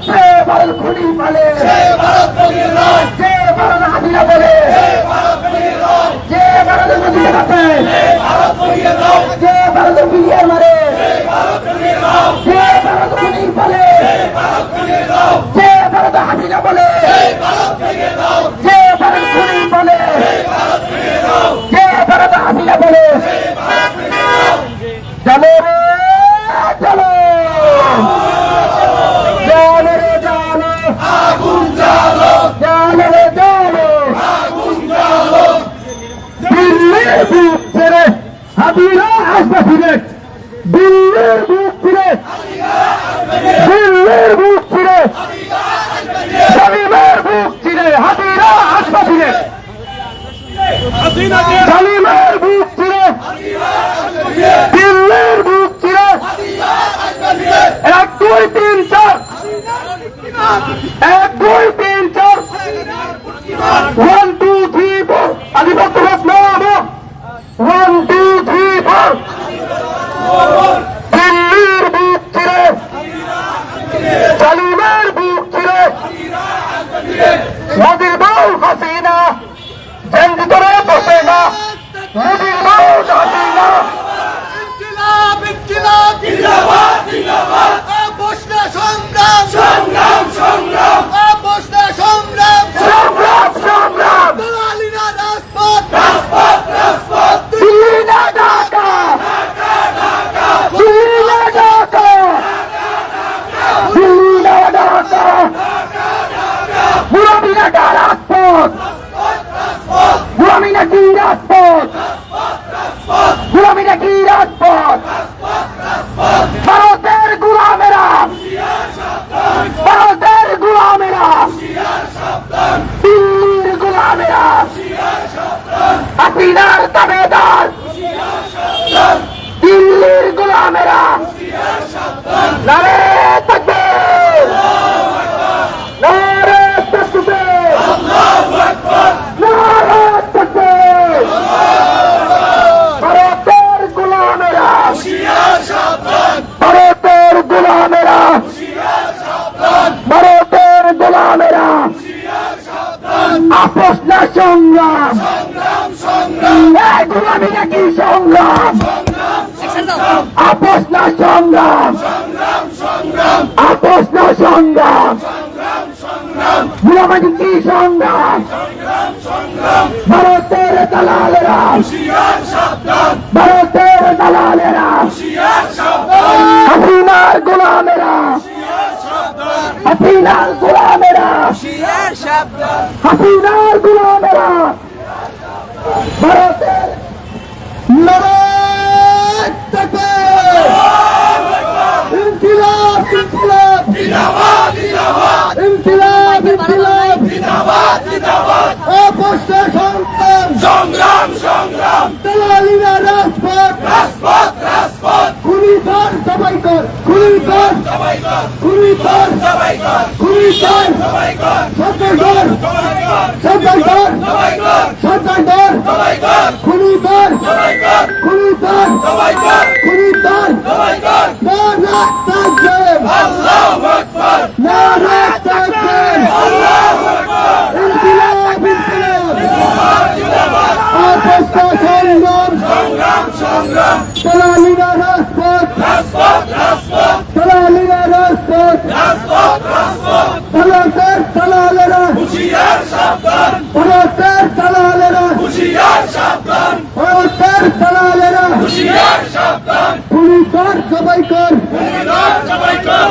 যে ভারত খুনি বলে, যে ভারত হাসিনা বলে, যে ভারত নদীতে কাছে, যে ভারত বিলিয়ার মারে, যে ভারত খুনি বলে, যে ভারত হাসিনা বলে, যে ভারত খুনি বলে, যে ভারত হাসিনা বলে, চলো রে চলো, চলো রে চলো, আগুন জ্বালো, চলো রে চলো, আগুন জ্বালো। দিল্লির বুক ছেড়ে হাবিরা আসবে ফিরে, দিল্লির বুক ছিঁড়ে, দিল্লির বুক ছিঁড়ে, জালিমের বুক ছিঁড়ে হাবিরা আসবে ফিরে, জালিমের বুক ছিঁড়ে, দিল্লির বুক ছিঁড়ে। 1 2 3 4, 1 2 3 4, 1 2 3 4, আধিপত্যবাদ নামো, 1 2 3 4, দিল্লির বুক ছিঁড়ে, জালিমের বুক ছিঁড়ে, মোদির বউ হাসিনা জেল ভিতরে বসে না, মোদির বউ হাসিনা। ইনকিলাব ইনকিলাব জিন্দাবাদ জিন্দাবাদ, আপোষনা সংগ্রাম সংগ্রাম সংগ্রাম, আপোষনা সংগ্রাম সংগ্রাম সংগ্রাম, দালালিরা রাজপথ রাজপথ রাজপথ, দিল্লি না ঢাকা, দিল্লি না ঢাকা, দিল্লি না ঢাকা, বুড়ামি না রাজপথ, বুড়ামি না কি রাজপথ, বুড়ামি না কি রাজপথ। ভারতের গোলামেরা, ভারতের গোলামেরা, দিল্লির গোলামেরা, হাসিনার দাবেদার, দিল্লির গোলামেরা। নারে তাকবীর, নারে তাকবীর, নারে তাকবীর। ভারতের গোলামেরা, ভারতের গোলামেরা, ভারতের গোলামেরা, আপোষ না সংগ্রাম, এই গোলামি নাকি সংগ্রাম, আপোষ না সংগ্রাম, আপোষ না সংগ্রাম, গোলামি কি সংগ্রাম। ভারতের দালালেরা, ভারতের দালালেরা, হাসিনার গোলামেরা, হাসিনার গোলামেরা, হাসিনার গোলামেরা, ভারতের লড়াই তাকবীর, ইনকিলাব ইনকিলাব জিন্দাবাদ জিন্দাবাদ, ইনকিলাব ইনকিলাব জিন্দাবাদ জিন্দাবাদ, আপোষনা সংগ্রাম সংগ্রাম সংগ্রাম, দালালিরা রাজপথ রাজপথ রাজপথ, খুনি কর সবাই কর, খুনি কর সবাই কর, খুনি কর সবাই কর, খুনি কর সবাই কর, সবাই কর সবাই কর, সবাই কর সবাই কর, সবাই কর, খুনি কর সবাই কর, খুনি কর সবাই কর, খুনি কর সবাই কর। নারে তাকবীর, আল্লাহু আকবার, নারে তাকবীর, আল্লাহু আকবার, ইনকিলাব ইনকিলাব জিন্দাবাদ, আপোষনা সংগ্রাম সংগ্রাম সংগ্রাম, দালালিরা রাজপথ রাজপথ রাজপথ, দালালিরা রাজপথ রাজপথ রাজপথ, ভারতের দালালেরা হুঁশিয়ার সাবধান, ভারতের দালালেরা হুঁশিয়ার সাবধান, ভারতের দালালেরা হুঁশিয়ার সাবধান, খুনি কর সবাই কর, খুনি কর সবাই কর।